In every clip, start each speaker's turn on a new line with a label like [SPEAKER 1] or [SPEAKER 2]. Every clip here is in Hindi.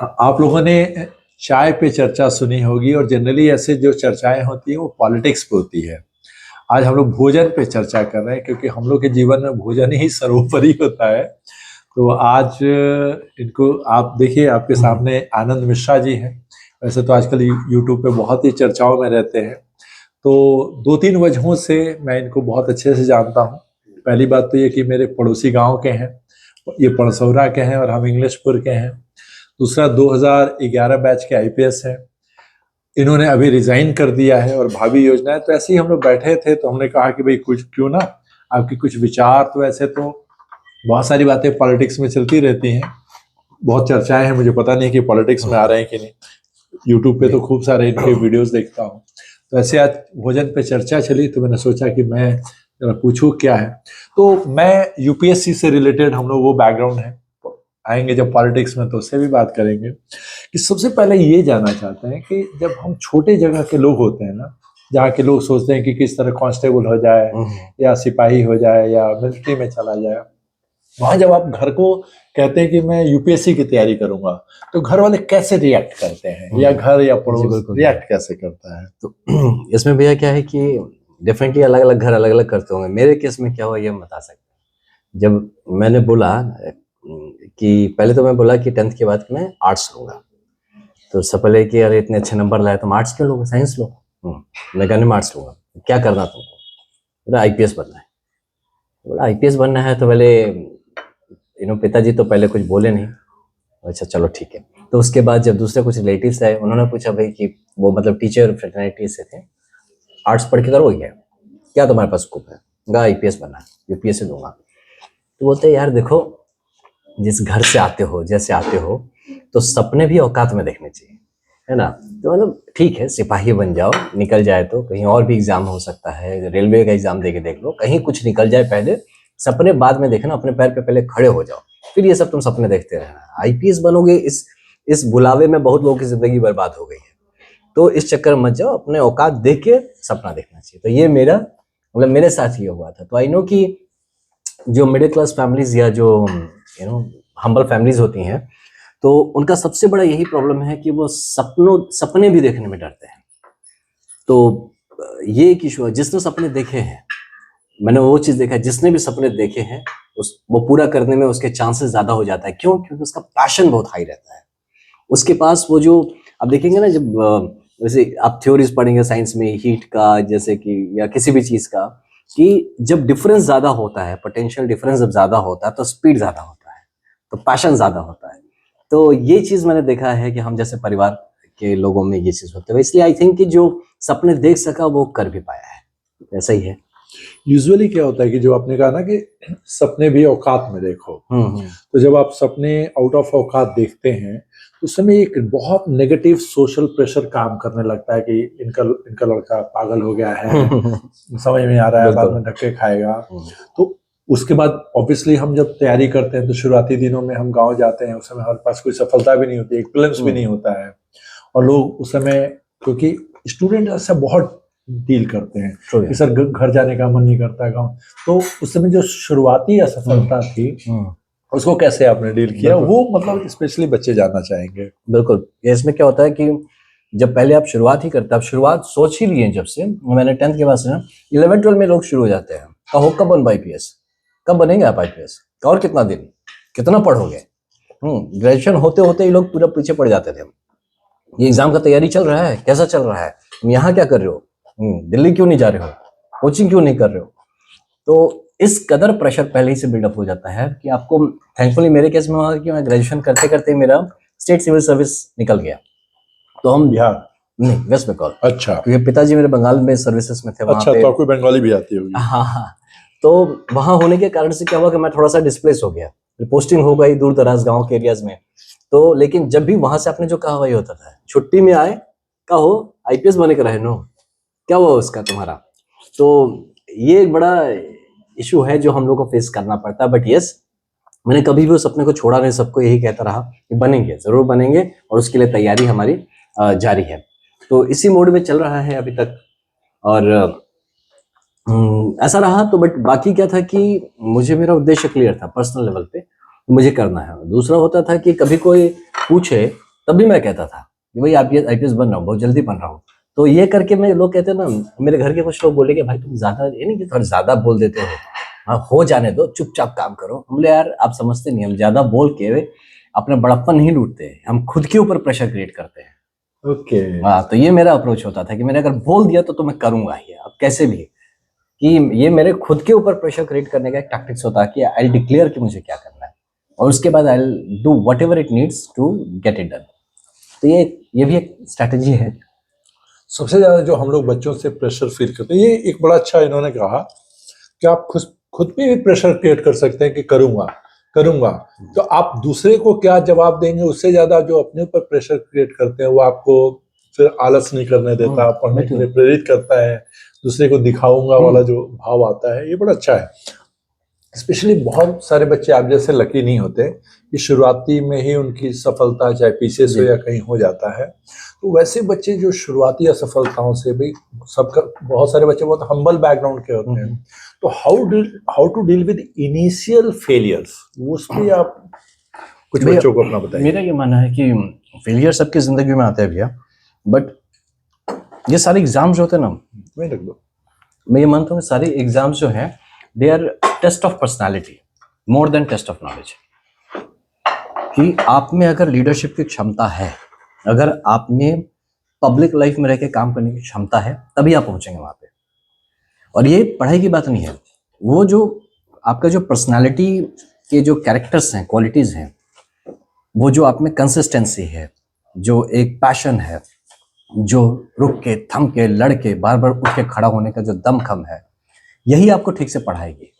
[SPEAKER 1] आप लोगों ने चाय पे चर्चा सुनी होगी और जनरली ऐसे जो चर्चाएं होती हैं वो पॉलिटिक्स पे होती है। आज हम लोग भोजन पे चर्चा कर रहे हैं क्योंकि हम लोग के जीवन में भोजन ही सर्वोपरि होता है। तो आज इनको आप देखिए, आपके सामने आनंद मिश्रा जी हैं। वैसे तो आजकल यूट्यूब पे बहुत ही चर्चाओं में रहते हैं। तो दो तीन वजहों से मैं इनको बहुत अच्छे से जानता हूँ। पहली बात तो ये कि मेरे पड़ोसी गांव के हैं, ये पड़सौरा के हैं और हम इंग्लिशपुर के हैं। दूसरा 2011 बैच के आईपीएस हैं। इन्होंने अभी रिजाइन कर दिया है और भावी योजना है। तो ऐसे ही हम लोग बैठे थे तो हमने कहा कि भाई कुछ क्यों ना आपकी कुछ विचार, तो ऐसे तो बहुत सारी बातें पॉलिटिक्स में चलती रहती हैं, बहुत चर्चाएं हैं। मुझे पता नहीं कि पॉलिटिक्स में आ रहे हैं कि नहीं। यूट्यूब पे तो खूब सारे इनके वीडियोस देखता हूँ। तो ऐसे आज भोजन पे चर्चा चली तो मैंने सोचा कि मैं जरा पूछूं क्या है। तो मैं यूपीएससी से रिलेटेड, हम लोग वो बैकग्राउंड है, आएंगे जब पॉलिटिक्स में तो उससे भी बात करेंगे। कि सबसे पहले ये जानना चाहते हैं कि जब हम छोटे जगह के लोग होते हैं ना, जहाँ के लोग सोचते हैं कि किस तरह कांस्टेबल हो जाए या सिपाही हो जाए या मिलिट्री में चला जाए, वहां जब आप घर को कहते हैं कि मैं यूपीएससी की तैयारी करूंगा, तो घर वाले कैसे रिएक्ट करते हैं, या घर या पड़ोस रिएक्ट कैसे करता है?
[SPEAKER 2] तो इसमें भैया क्या है कि डेफिनेटली अलग अलग घर अलग अलग करते होंगे। मेरे केस में क्या हुआ ये हम बता सकते हैं। जब मैंने बोला कि पहले तो मैं बोला कि 10th के बाद मैं आर्ट्स लूंगा, तो सब पहले कि अरे इतने अच्छे नंबर लाए तुम आर्ट्स क्यों लोगे, साइंस लो। मैं कहने में आर्ट्स लूंगा। क्या करना तुमको? बोला आईपीएस बनना है। बोला आईपीएस बनना है तो पहले पिताजी तो पहले कुछ बोले नहीं। अच्छा चलो ठीक है। तो उसके बाद जब दूसरे कुछ रिलेटिव्स आए, उन्होंने पूछा भाई कि वो मतलब टीचर फ्रेटर्निटी से थे, आर्ट्स पढ़ के करोगे क्या तुम्हारे पास स्कोप है? कहा आईपीएस बनना है, यूपीएससी दूंगा। तो बोलते यार देखो, जिस घर से आते हो जैसे आते हो तो सपने भी औकात में देखने चाहिए, है ना। तो मतलब ठीक है सिपाही बन जाओ, निकल जाए तो कहीं और भी एग्जाम हो सकता है, रेलवे का एग्जाम दे के देख लो, कहीं कुछ निकल जाए, पहले सपने बाद में देखना, अपने पैर पे पहले खड़े हो जाओ, फिर ये सब तुम सपने देखते रहना। आईपीएस बनोगे, इस बुलावे में बहुत लोगों की जिंदगी बर्बाद हो गई है। तो इस चक्कर में मत जाओ, अपने औकात देख के सपना देखना चाहिए। तो ये मेरा मतलब मेरे साथ ये हुआ था। तो आई नो कि जो मिडिल क्लास फैमिलीज या जो हम्बल फैमिलीज होती हैं, तो उनका सबसे बड़ा यही प्रॉब्लम है कि वो सपने भी देखने में डरते हैं। तो ये एक इशू है। जिसने सपने देखे हैं, मैंने वो चीज देखा है, जिसने भी सपने देखे हैं वो पूरा करने में उसके चांसेस ज्यादा हो जाता है। क्यों? क्योंकि उसका पैशन बहुत हाई रहता है। उसके पास वो जो आप देखेंगे ना, जब वैसे आप थ्योरीज पढ़ेंगे साइंस में हीट का, जैसे कि या किसी भी चीज का, कि जब डिफरेंस ज्यादा होता है, पोटेंशियल डिफरेंस जब ज्यादा होता है तो स्पीड ज्यादा होता है, तो पैशन ज्यादा होता है। तो ये चीज मैंने देखा है कि हम जैसे परिवार के लोगों में ये चीज होती है। इसलिए आई थिंक कि जो सपने देख सका वो कर भी पाया है। ऐसा ही है।
[SPEAKER 1] यूजुअली क्या होता है कि जो आपने कहा ना कि सपने भी औकात में देखो, तो जब आप सपने आउट ऑफ औकात देखते हैं तो उस समय एक बहुत नेगेटिव सोशल प्रेशर काम करने लगता है कि इनका इनका लड़का पागल हो गया है, समझ में आ रहा है, बाद में धक्के खाएगा। तो उसके बाद ऑब्वियसली हम जब तैयारी करते हैं तो शुरुआती दिनों में हम गांव जाते हैं, उस समय हमारे पास कोई सफलता भी नहीं होती, एक प्लेन्स भी नहीं होता है। और लोग उस समय, क्योंकि स्टूडेंट ऐसा बहुत डील करते हैं कि सर घर जाने का मन नहीं करता गांव, तो उस समय जो शुरुआती असफलता थी उसको कैसे आपने डील किया, वो मतलब स्पेशली बच्चे जानना चाहेंगे।
[SPEAKER 2] बिल्कुल। इसमें क्या होता है कि जब पहले आप शुरुआत ही करते हैं, आप शुरुआत सोच ही लिए जब से मैंने 10th के बाद से ना 11-12 में लोग शुरू हो जाते हैं, कहो कब बन आईपीएस, कब बनेंगे आप आईपीएस, और कितना दिन, कितना पढ़ोगे। ग्रेजुएशन होते होते ही लोग पूरा पीछे पड़ जाते थे। ये एग्जाम का तैयारी चल रहा है, कैसा चल रहा है, तुम यहाँ क्या कर रहे हो, दिल्ली क्यों नहीं जा रहे हो, कोचिंग क्यों नहीं कर रहे हो। तो इस कदर प्रेशर पहले ही से बिल्डअप हो जाता है कि आपको, थैंकफुली मेरे केस में हुआ कि मैं ग्रेजुएशन करते करते मेरा स्टेट सिविल सर्विस निकल गया। तो हम
[SPEAKER 1] बिहार
[SPEAKER 2] नहीं, वेस्ट बंगाल।
[SPEAKER 1] अच्छा,
[SPEAKER 2] क्योंकि पिताजी मेरे बंगाल में सर्विसेज में थे।
[SPEAKER 1] अच्छा, तो आपको बंगाली भी आती होगी।
[SPEAKER 2] हाँ हाँ। तो वहां होने के कारण से क्या हुआ कि मैं थोड़ा सा डिस्प्लेस हो गया, पोस्टिंग हो गई दूर दराज गाँव के एरियाज में। तो लेकिन जब भी वहां से आपने जो कहा वही होता था, छुट्टी में आए, कहो आईपीएस बने के रहे नो, क्या हुआ उसका तुम्हारा। तो ये एक बड़ा इशू है जो हम लोग को फेस करना पड़ता है। बट यस, मैंने कभी भी उस सपने को छोड़ा नहीं, सबको यही कहता रहा कि बनेंगे, जरूर बनेंगे, और उसके लिए तैयारी हमारी जारी है। तो इसी मोड में चल रहा है अभी तक। और ऐसा रहा। तो बट बाकी क्या था कि मुझे मेरा उद्देश्य क्लियर था पर्सनल लेवल पे, मुझे करना है। दूसरा होता था कि कभी कोई पूछे तब भी मैं कहता था कि भाई आप ये आईपीएस बन रहा हूँ, बहुत जल्दी बन रहा हूँ। तो ये करके मैं, लोग कहते हैं ना, मेरे घर के कुछ लोग बोले कि भाई तुम ज्यादा, ये नहीं कि थोड़ा ज्यादा बोल देते हो, हाँ हो जाने दो, चुपचाप काम करो। हम बोले यार आप समझते नहीं, हम ज्यादा बोल के अपना बड़प्पन नहीं लूटते हैं, हम खुद के ऊपर प्रेशर क्रिएट करते हैं।
[SPEAKER 1] ओके।
[SPEAKER 2] हाँ, तो ये मेरा अप्रोच होता था कि मैंने अगर बोल दिया तो मैं करूंगा ही, अब कैसे भी, कि ये मेरे खुद के ऊपर प्रेशर क्रिएट करने का एक टैक्टिक्स होता है कि आई डिक्लेयर कि मुझे क्या करना है, और उसके बाद I do whatever it needs to get it done. तो ये भी एक स्ट्रैटेजी है।
[SPEAKER 1] सबसे ज्यादा जो हम लोग बच्चों से प्रेशर फील करते हैं, ये एक बड़ा अच्छा इन्होंने कहा कि आप खुद खुद पे भी प्रेशर क्रिएट कर सकते हैं कि करूंगा करूंगा। तो आप दूसरे को क्या जवाब देंगे, उससे ज्यादा जो अपने ऊपर प्रेशर क्रिएट करते हैं वो आपको फिर आलस नहीं करने देता, पढ़ने के लिए प्रेरित करता है, दूसरे को दिखाऊंगा वाला जो भाव आता है, ये बड़ा अच्छा है। स्पेशली बहुत सारे बच्चे आप जैसे लकी नहीं होते कि शुरुआती में ही उनकी सफलता चाहे पीछे से या कहीं हो जाता है। तो वैसे बच्चे जो शुरुआती असफलताओं से भी, सबका बहुत सारे बच्चे बहुत हम्बल बैकग्राउंड के होते हैं, तो how to deal with initial failures, उस पे आप कुछ बच्चों को अपना बताइए।
[SPEAKER 2] मेरा ये मानना है कि फेलियर सबकी जिंदगी में आते हैं भैया, बट ये सारे एग्जाम्स होते हैं ना,
[SPEAKER 1] वही रख दो।
[SPEAKER 2] मैं ये मानता हूँ सारे एग्जाम्स जो हैं they are test of personality more than test of knowledge. कि आप में अगर लीडरशिप की क्षमता है, अगर आप में पब्लिक लाइफ में रह के काम करने की क्षमता है, तभी आप पहुंचेंगे वहां पे। और ये पढ़ाई की बात नहीं है, वो जो आपका जो पर्सनालिटी के जो कैरेक्टर्स हैं, क्वालिटीज हैं, वो जो आप में कंसिस्टेंसी है, जो एक पैशन है, जो रुक के थम के लड़ के बार बार उठ के खड़ा होने का जो दमखम है, यही आपको ठीक से पढ़ाएगी,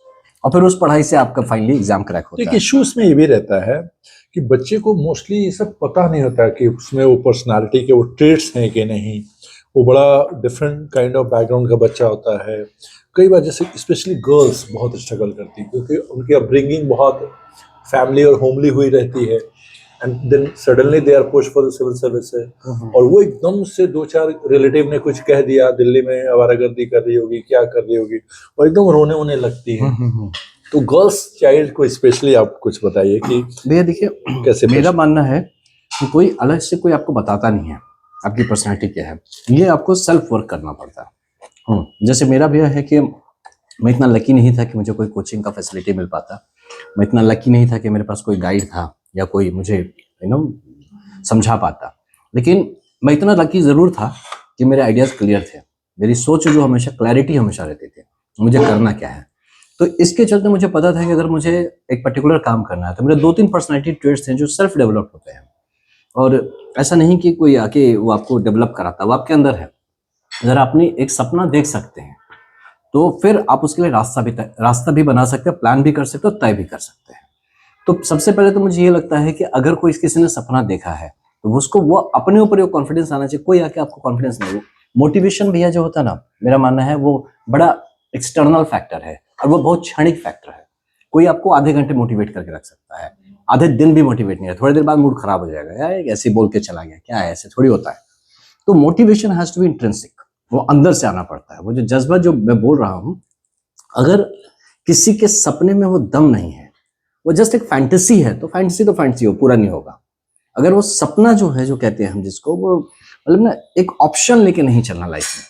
[SPEAKER 2] और फिर उस पढ़ाई से आपका फाइनली एग्जाम क्रैक होता है।
[SPEAKER 1] एक इशू इसमें ये भी रहता है कि बच्चे को मोस्टली ये सब पता नहीं होता कि उसमें वो पर्सनालिटी के वो ट्रेट्स हैं कि नहीं। वो बड़ा डिफरेंट काइंड ऑफ बैकग्राउंड का बच्चा होता है। कई बार जैसे स्पेशली गर्ल्स बहुत स्ट्रगल करती है क्योंकि उनकी अपब्रिंगिंग बहुत फैमिली और होमली हुई रहती है, and then suddenly they are push for the civil services, और वो एकदम से दो चार रिलेटिव ने कुछ कह दिया, दिल्ली में आवारागर्दी कर रही होगी, क्या कर रही होगी, और एकदम रोने होने लगती है। तो गर्ल्स चाइल्ड को स्पेशली आप कुछ बताइए कि
[SPEAKER 2] भैया देखिए,
[SPEAKER 1] कैसे
[SPEAKER 2] मेरा मानना है कि कोई अलग से कोई आपको बताता नहीं है आपकी पर्सनालिटी क्या है, ये आपको सेल्फ वर्क करना पड़ता है। जैसे मेरा भैया है कि मैं इतना लकी नहीं था कि मुझे कोई कोचिंग का फैसिलिटी मिल पाता, मैं इतना लकी नहीं था कि मेरे पास कोई गाइड था या कोई मुझे समझा पाता, लेकिन मैं इतना लकी जरूर था कि मेरे आइडियाज क्लियर थे, मेरी सोच जो हमेशा क्लैरिटी हमेशा रहती थी, मुझे करना क्या है। तो इसके चलते मुझे पता था कि अगर मुझे एक पर्टिकुलर काम करना है तो मेरे 2-3 पर्सनालिटी ट्रेट्स हैं जो सेल्फ डेवलप होते हैं, और ऐसा नहीं कि कोई आके वो आपको डेवलप कराता, वो आपके अंदर है। अगर आपने एक सपना देख सकते हैं तो फिर आप उसके लिए रास्ता भी बना सकते हैं, प्लान भी कर सकते हो, तय भी कर सकते हैं। तो सबसे पहले तो मुझे ये लगता है कि अगर कोई किसी ने सपना देखा है तो उसको वो अपने ऊपर कॉन्फिडेंस आना चाहिए, कोई आके आपको कॉन्फिडेंस नहीं। वो मोटिवेशन भैया जो होता है ना, मेरा मानना है वो बड़ा एक्सटर्नल फैक्टर है और वो बहुत क्षणिक फैक्टर है। कोई आपको आधे घंटे मोटिवेट करके रख सकता है, आधे दिन भी मोटिवेट नहीं है, थोड़ी देर बाद मूड खराब हो जाएगा, यार ऐसे बोल के चला गया, क्या है, ऐसे थोड़ी होता है। तो motivation has to be intrinsic, वो अंदर से आना पड़ता है। वो जो जज्बा जो मैं बोल रहा हूँ, अगर किसी के सपने में वो दम नहीं है, वो जस्ट एक फैंटेसी है, तो फैंटेसी हो, पूरा नहीं होगा। अगर वो सपना जो है, जो कहते हैं हम जिसको, वो मतलब ना एक ऑप्शन लेके नहीं चलना लाइफ में।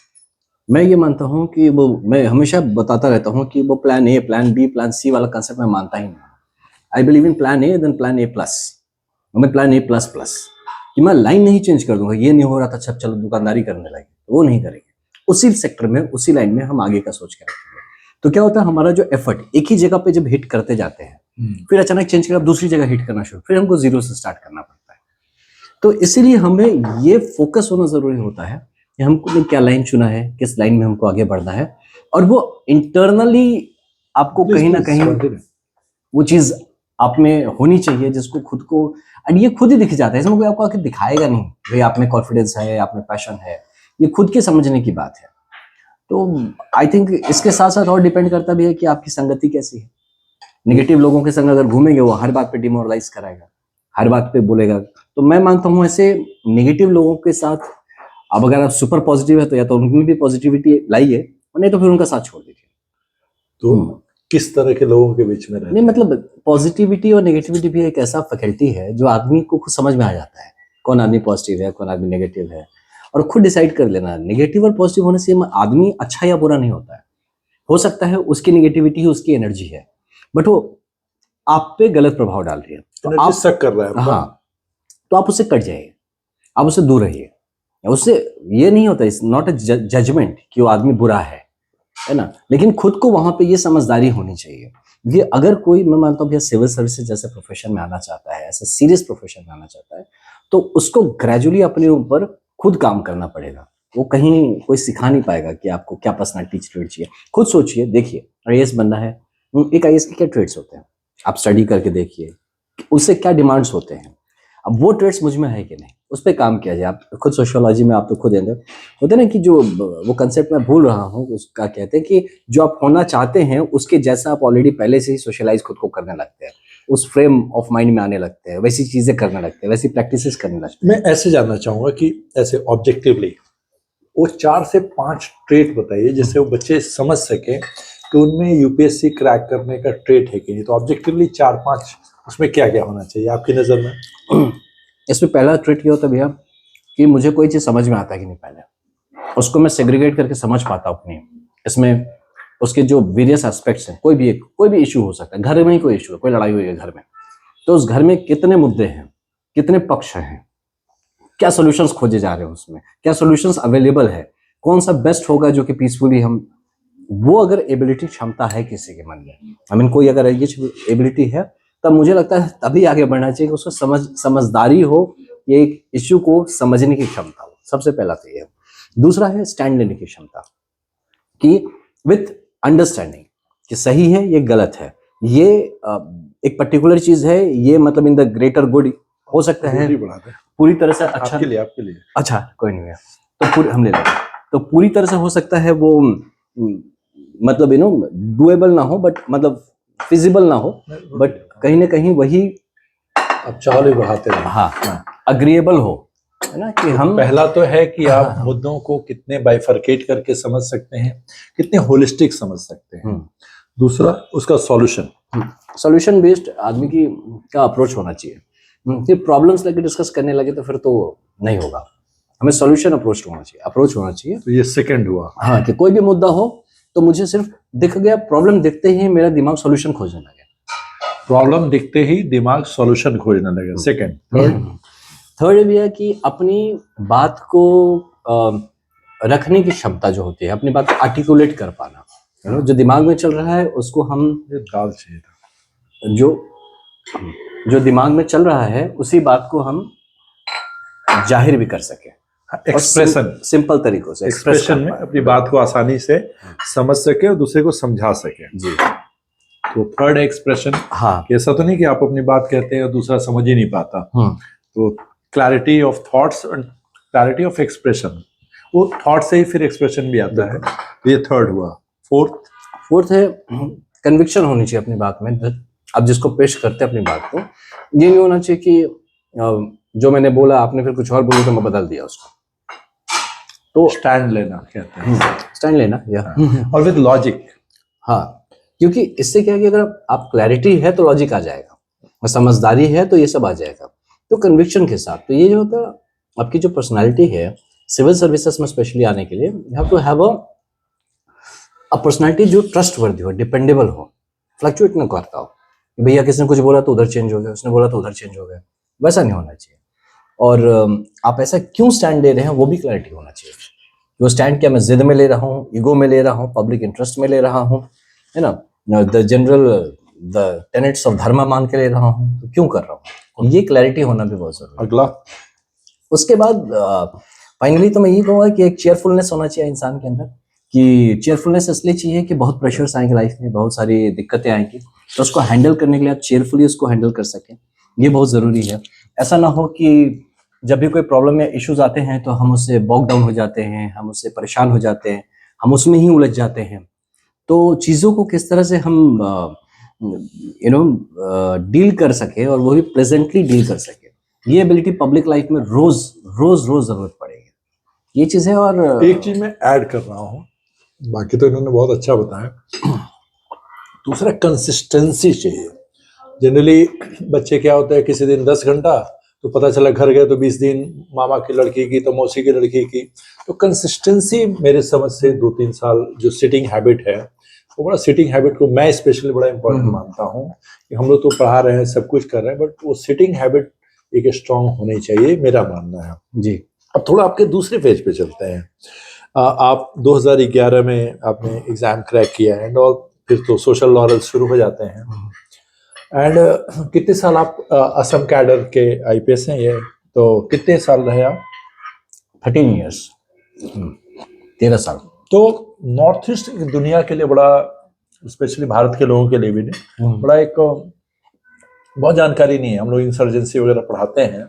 [SPEAKER 2] मैं ये मानता हूँ कि वो, मैं हमेशा बताता रहता हूँ कि वो plan A, plan B, plan C वाला कंसेप्ट मैं मानता ही नहीं। I believe in plan A then plan A plus, मैं प्लान ए प्लस प्लस, कि मैं लाइन नहीं चेंज कर दूंगा, ये नहीं हो रहा था, अच्छा चलो दुकानदारी करने लगे, वो नहीं करेंगे। उसी सेक्टर में, उसी लाइन में हम आगे का सोच के रखेंगे। तो क्या होता है, हमारा जो एफर्ट एक ही जगह पे जब हिट करते जाते हैं, फिर अचानक चेंज कर दूसरी जगह हिट करना शुरू, फिर हमको जीरो से स्टार्ट करना पड़ता है। तो इसीलिए हमें ये फोकस होना जरूरी होता है कि हमको क्या लाइन चुना है, किस लाइन में हमको आगे बढ़ना है, और वो इंटरनली आपको कहीं ना कहीं वो चीज आप में होनी चाहिए, जिसको खुद को, और ये खुद ही दिख जाता है, इसमें कोई आपको आके दिखाएगा नहीं भाई आप में कॉन्फिडेंस है, आप में पैशन है, ये खुद के समझने की बात है। तो आई थिंक इसके साथ साथ और डिपेंड करता भी है कि आपकी संगति कैसी है। नेगेटिव लोगों के संग अगर घूमेंगे, वो हर बात पे डिमोरलाइज कराएगा, हर बात पे बोलेगा। तो मैं मानता हूँ ऐसे नेगेटिव लोगों के साथ, अब अगर आप सुपर पॉजिटिव है तो या तो उनमें भी पॉजिटिविटी लाइए, नहीं तो फिर उनका साथ छोड़ दीजिए।
[SPEAKER 1] तो किस तरह के लोगों के बीच में रहते
[SPEAKER 2] नहीं, मतलब पॉजिटिविटी और नेगेटिविटी भी एक ऐसा फैकल्टी है जो आदमी को खुद समझ में आ जाता है कौन आदमी पॉजिटिव है, कौन आदमी नेगेटिव है, और खुद डिसाइड कर लेना। नेगेटिव और पॉजिटिव होने से आदमी अच्छा या बुरा नहीं होता है। हो सकता है उसकी नेगेटिविटी ही उसकी एनर्जी है, बट वो आप पे गलत प्रभाव डाल रही है, तो
[SPEAKER 1] एनर्जी
[SPEAKER 2] आप
[SPEAKER 1] सक कर रहा है आपका।
[SPEAKER 2] हाँ, तो आप उससे कट जाइए, आप उससे दूर रहिए। उससे ये नहीं होता, इट्स नॉट अ जजमेंट कि वो आदमी बुरा है ना, लेकिन खुद को वहां पे ये समझदारी होनी चाहिए। ये अगर कोई, मैं मानता हूँ, सिविल सर्विसेज जैसे प्रोफेशन में आना चाहता है, ऐसे सीरियस प्रोफेशन में आना चाहता है, तो उसको ग्रेजुअली अपने ऊपर खुद काम करना पड़ेगा। वो कहीं कोई सिखा नहीं पाएगा कि आपको क्या पर्सनैलिटी ट्रेट चाहिए। खुद सोचिए, देखिए आईएएस बनना है, एक आईएएस के क्या ट्रेट्स होते हैं, आप स्टडी करके देखिए उससे क्या डिमांड्स होते हैं। अब वो ट्रेट्स मुझ में है कि नहीं, उस पर काम किया जाए। आप खुद सोशियोलॉजी में आप तो खुद होते हैं ना कि जो वो कंसेप्ट मैं भूल रहा हूँ, उसका कहते हैं कि जो आप होना चाहते हैं उसके जैसा आप ऑलरेडी पहले से ही सोशलाइज खुद को करने लगते हैं, उस फ्रेम ऑफ माइंड में आने लगते हैं, वैसी चीजें करने लगते हैं, वैसी प्रैक्टिसेस करने लगते हैं।
[SPEAKER 1] मैं ऐसे जानना चाहूंगा कि ऐसे ऑब्जेक्टिवली वो 4 से 5 ट्रेट बताइए जिससे वो बच्चे समझ सके कि उनमें यूपीएससी क्रैक करने का ट्रेट है कि नहीं। तो ऑब्जेक्टिवली 4-5 उसमें क्या क्या होना चाहिए आपकी नजर में?
[SPEAKER 2] इसमें पहला ट्रेट ये होता है भैया कि मुझे कोई चीज समझ में आता है कि नहीं, पहले उसको मैं सेग्रीगेट करके समझ पाता हूँ अपनी, इसमें उसके जो वेरियस एस्पेक्ट्स हैं। कोई भी इशू हो सकता है, घर में ही कोई इशू है, कोई लड़ाई हुई है घर में, तो उस घर में कितने मुद्दे हैं, कितने पक्ष हैं, क्या सॉल्यूशंस खोजे जा रहे हैं उसमें, क्या सॉल्यूशंस अवेलेबल है, कौन सा बेस्ट होगा जो कि पीसफुली हम, वो अगर एबिलिटी क्षमता है किसी के मन में, आई मीन कोई अगर ये एबिलिटी है, तब मुझे लगता है तभी आगे बढ़ना चाहिए कि उसको समझदारी हो, ये एक इश्यू को समझने की क्षमता हो। सबसे पहला तो ये है। दूसरा है स्टैंड लेने की क्षमता, कि विथ अंडरस्टैंडिंग कि सही है ये गलत है, ये एक पर्टिकुलर चीज है, ये मतलब इन द ग्रेटर गुड हो सकता है, पूरी तरह से अच्छा
[SPEAKER 1] आपके लिए
[SPEAKER 2] अच्छा कोई नहीं है, तो पूरी हम ले लेंगे, तो पूरी तरह से हो सकता है वो मतलब डुएबल ना हो, बट मतलब फिजिबल ना हो, बट कहीं ना कहीं वही
[SPEAKER 1] आप चाल ही बढ़ाते रहे।
[SPEAKER 2] हाँ, अग्रीएबल हो, है ना, कि हम
[SPEAKER 1] पहला तो है कि आप
[SPEAKER 2] हाँ,
[SPEAKER 1] मुद्दों को कितने बाइफरकेट करके समझ सकते हैं, कितने होलिस्टिक समझ सकते हैं। दूसरा उसका
[SPEAKER 2] सॉल्यूशन बेस्ड आदमी की का अप्रोच होना चाहिए। फिर प्रॉब्लम्स लेके डिस्कस करने लगे तो फिर तो नहीं होगा, हमें सॉल्यूशन अप्रोच होना चाहिए।
[SPEAKER 1] तो ये सेकंड हुआ।
[SPEAKER 2] हाँ, कि कोई भी मुद्दा हो तो मुझे सिर्फ दिख गया, प्रॉब्लम दिखते ही मेरा दिमाग सॉल्यूशन खोजने लगे,
[SPEAKER 1] प्रॉब्लम दिखते ही दिमाग सॉल्यूशन खोजने लगे। सेकंड।
[SPEAKER 2] थर्ड भी है कि अपनी बात को रखने की क्षमता जो होती है, अपनी बात को आर्टिकुलेट कर पाना, जो दिमाग में चल रहा है उसको हम,
[SPEAKER 1] ये दाल चाहिए था,
[SPEAKER 2] जो दिमाग में चल रहा है उसी बात को हम जाहिर भी कर सके,
[SPEAKER 1] एक्सप्रेशन,
[SPEAKER 2] सिंपल तरीकों से
[SPEAKER 1] एक्सप्रेशन में अपनी बात को आसानी से समझ सके और दूसरे को समझा सके
[SPEAKER 2] जी।
[SPEAKER 1] तो थर्ड एक्सप्रेशन।
[SPEAKER 2] हाँ,
[SPEAKER 1] ऐसा तो नहीं कि आप अपनी बात कहते हैं और दूसरा समझ ही नहीं पाता। तो क्लैरिटी ऑफ थॉट्स और क्लैरिटी ऑफ एक्सप्रेशन, वो थॉट से ही फिर एक्सप्रेशन भी आता है। ये थर्ड हुआ। फोर्थ
[SPEAKER 2] है कन्विक्शन होनी चाहिए अपनी बात में। आप जिसको पेश करते हैं अपनी बात को, ये नहीं होना चाहिए कि जो मैंने बोला आपने फिर कुछ और बोला तो मैं बदल दिया उसको। तो
[SPEAKER 1] स्टैंड लेना कहते हैं,
[SPEAKER 2] स्टैंड लेना या
[SPEAKER 1] और विद लॉजिक।
[SPEAKER 2] हाँ, क्योंकि इससे क्या है कि अगर आप क्लैरिटी है तो लॉजिक आ जाएगा, और समझदारी है तो ये सब आ जाएगा। तो कन्विक्शन के साथ, तो ये जो होता है आपकी जो पर्सनालिटी है सिविल सर्विसेज में स्पेशली आने के लिए, you have to have a personality जो ट्रस्टवर्दी हो, डिपेंडेबल हो, फ्लक्चुएट ना करता हो, भैया किसी ने कुछ बोला तो उधर चेंज हो गया, उसने बोला तो उधर चेंज हो गया, वैसा नहीं होना चाहिए। और आप ऐसा क्यों स्टैंड ले रहे हैं वो भी क्लैरिटी होना चाहिए। वो स्टैंड क्या मैं जिद में ले रहा हूँ, ईगो में ले रहा हूँ, पब्लिक इंटरेस्ट में ले रहा हूँ, है ना, the general the tenets of धर्म मान के ले रहा हूँ, तो क्यों कर रहा हूँ, ये क्लैरिटी होना भी बहुत जरूरी है।
[SPEAKER 1] अगला,
[SPEAKER 2] उसके बाद फाइनली तो मैं ये कहूँगा कि एक चेयरफुलनेस होना चाहिए इंसान के अंदर, कि चेयरफुलनेस इसलिए चाहिए कि बहुत प्रेशर्स आएंगे लाइफ में, बहुत सारी दिक्कतें आएंगी, तो उसको हैंडल करने के लिए आप चेयरफुली उसको हैंडल कर सकें, ये बहुत ज़रूरी है। ऐसा ना हो कि जब भी कोई प्रॉब्लम या इश्यूज आते हैं तो हम उससे बॉक डाउन हो जाते हैं, हम उससे परेशान हो जाते हैं, हम उसमें ही उलझ जाते हैं। तो चीज़ों को किस तरह से हम डील कर सके और वो भी प्रेजेंटली डील कर सके, ये एबिलिटी पब्लिक लाइफ में रोज जरूरत पड़ेगी, ये चीज़ है। और
[SPEAKER 1] एक चीज मैं ऐड कर रहा हूँ, बाकी तो इन्होंने बहुत अच्छा बताया। दूसरा कंसिस्टेंसी चाहिए। जनरली बच्चे क्या होता है, किसी दिन 10 घंटा, तो पता चला घर गए तो 20 दिन मामा की लड़की की तो मौसी की लड़की की। तो कंसिस्टेंसी मेरे समझ से 2-3 साल जो सिटिंग हैबिट है, वो बड़ा सिटिंग हैबिट को मैं स्पेशली बड़ा इंपॉर्टेंट मानता हूँ कि हम लोग तो पढ़ा रहे हैं, सब कुछ कर रहे हैं, बट वो सिटिंग हैबिट एक स्ट्रांग होनी चाहिए, मेरा मानना है
[SPEAKER 2] जी।
[SPEAKER 1] अब थोड़ा आपके दूसरे फेज पे चलते हैं। आप 2011 में आपने एग्जाम क्रैक किया है और फिर तो सोशल लॉरेल्स शुरू हो जाते हैं। एंड कितने साल आप असम कैडर के आईपीएस हैं, ये तो कितने साल रहे आप?
[SPEAKER 2] 13 years, 13 साल।
[SPEAKER 1] तो नॉर्थ ईस्ट दुनिया के लिए बड़ा, स्पेशली भारत के लोगों के लिए भी नहीं, बड़ा एक बहुत जानकारी नहीं है। हम लोग इंसर्जेंसी वगैरह पढ़ाते हैं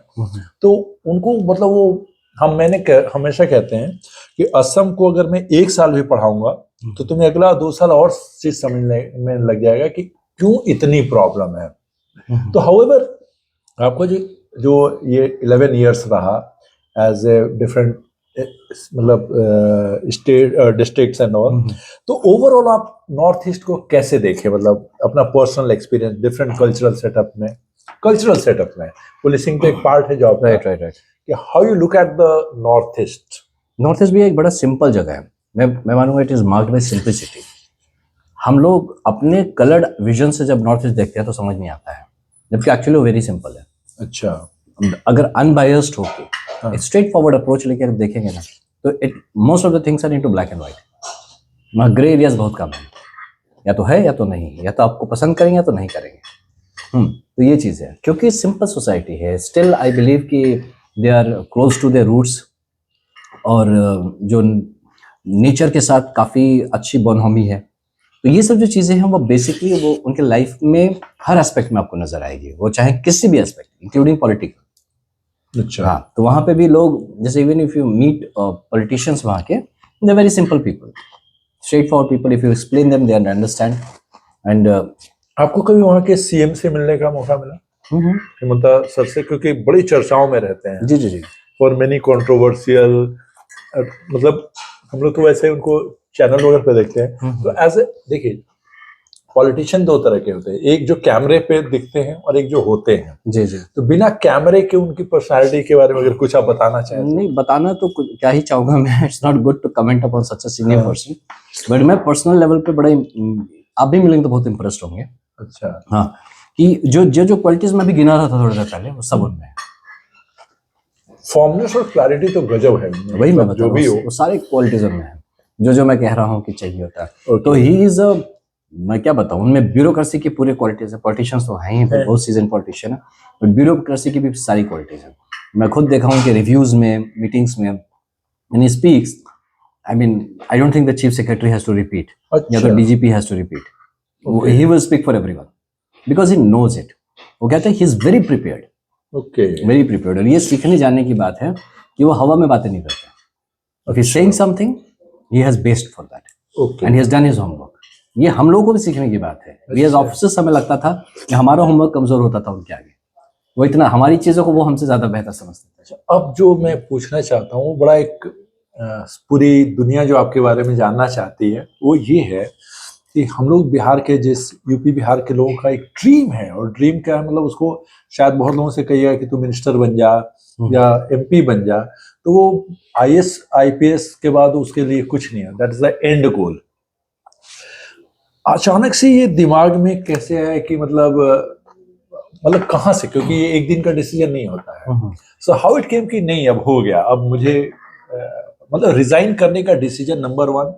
[SPEAKER 1] तो उनको मतलब वो हमेशा कहते हैं कि असम को अगर मैं 1 साल भी पढ़ाऊंगा तो तुम्हें अगला 2 साल और चीज समझने में लग जाएगा कि क्यों इतनी प्रॉब्लम है। तो हाउएवर आपको जो ये 11 इयर्स रहा एज ए डिफरेंट मतलब स्टेट डिस्ट्रिक्ट्स एंड ऑल, तो ओवरऑल आप नॉर्थ ईस्ट को कैसे देखे, मतलब अपना personal experience different cultural setup में पुलिसिंग तो एक पार्ट है जॉब,
[SPEAKER 2] राइट।
[SPEAKER 1] कि how you look at the north east?
[SPEAKER 2] North east भी एक बड़ा सिंपल जगह है। मैं मानूंगा it is marked by simplicity. हम लोग अपने कलर्ड विजन से जब नॉर्थ ईस्ट देखते हैं तो समझ नहीं आता है, जबकि एक्चुअली वो वेरी सिंपल है।
[SPEAKER 1] अच्छा,
[SPEAKER 2] अगर अनबायस्ड होके स्ट्रेट फॉरवर्ड अप्रोच लेके अगर देखेंगे ना तो it most of the things are into black and white. वहाँ ग्रे एरियाज बहुत कम है, या तो है या तो नहीं, या तो आपको पसंद करेंगे या तो नहीं करेंगे। तो ये चीज़ है, क्योंकि सिंपल सोसाइटी है। स्टिल आई बिलीव कि they are close to their roots, और जो नेचर के साथ काफ़ी अच्छी बोनहोमी है। तो ये सब जो चीज़ें हैं वो बेसिकली वो उनके लाइफ में हर एस्पेक्ट में आपको नजर आएगी, वो चाहे किसी भी एस्पेक्ट इंक्लूडिंग पॉलिटिकल।
[SPEAKER 1] अच्छा,
[SPEAKER 2] हाँ, तो वहाँ पे भी लोग, जैसे even if you meet politicians वहाँ के, they very simple people, straightforward people. If you explain them they understand. And
[SPEAKER 1] आपको कभी वहाँ के सीएम से मिलने का मौका मिला, हिमंता सर से? क्योंकि बड़ी चर्चाओं में रहते हैं,
[SPEAKER 2] जी।
[SPEAKER 1] फॉर मेनी कंट्रोवर्शियल, मतलब हम लोग तो वैसे उनको चैनल वगैरह पे देखते हैं। तो एज ए देखिए, पॉलिटिशियन 2 तरह के होते हैं, एक जो कैमरे पे दिखते हैं और एक जो होते हैं।
[SPEAKER 2] जी।
[SPEAKER 1] तो बिना कैमरे के उनकी पर्सनालिटी के बारे में अगर कुछ आप बताना चाहें तो?
[SPEAKER 2] नहीं, बताना तो क्या ही चाहूंगा मैं। It's not good to comment upon such a senior person, but मैं पर्सनल लेवल पे बड़ा, आप भी मिलेंगे तो बहुत इंप्रेस्ड होंगे।
[SPEAKER 1] अच्छा,
[SPEAKER 2] हाँ, कि जो क्वालिटीज मैं भी गिना रहा था थोड़ी देर पहले, वो सब उनमें है।
[SPEAKER 1] फॉर्मनेस और क्लैरिटी तो गजब है,
[SPEAKER 2] वही मैं बता
[SPEAKER 1] जो भी
[SPEAKER 2] रहा
[SPEAKER 1] हो,
[SPEAKER 2] हूँ, वो सारे क्वालिटीज उनमें है जो मैं कह रहा हूँ कि चाहिए होता है। तो ही इज अ, मैं क्या बताऊँ, उनमें ब्यूरोक्रेसी की पूरी क्वालिटीज है। पॉलिटिशियंस तो हैं ही, बहुत सीजन पॉलिटिशियन है, बट ब्यूरोक्रेसी की भी सारी क्वालिटीज है। मैं खुद देखा हूँ कि रिव्यूज में, मीटिंग्स में, when he speaks, I mean, I don't think the chief secretary has to repeat, या तो DGP has to repeat. He will speak for everyone because he knows it. वो कहते हैं he is very prepared, very prepared. और ये सीखने जाने की बात है कि वो हवा में बातें नहीं करते। If he is saying something, he has based for that, and he has done his homework. ये हम लोगों को भी सीखने की बात है। We as officers, हमें लगता था कि हमारा होमवर्क कमजोर होता था उनके आगे, वो इतना हमारी चीजों को वो हमसे ज्यादा बेहतर समझते थे।
[SPEAKER 1] अब जो मैं पूछना चाहता हूँ, बड़ा एक पूरी दुनिया जो आपके बारे में जानना चाहती है, वो ये है कि हम लोग बिहार के, जिस यूपी बिहार के लोगों का एक ड्रीम है, और ड्रीम क्या है, मतलब उसको शायद बहुत लोगों से कहिएगा कि तू मिनिस्टर बन जा या एमपी बन जा, तो वो आईएएस आईपीएस के बाद उसके लिए कुछ नहीं है, दैट इज द एंड गोल। अचानक से ये दिमाग में कैसे आया कि मतलब कहाँ से, क्योंकि ये एक दिन का डिसीजन नहीं होता है। सो हाउ इट केम कि नहीं अब हो गया, अब मुझे मतलब रिजाइन करने का डिसीजन नंबर 1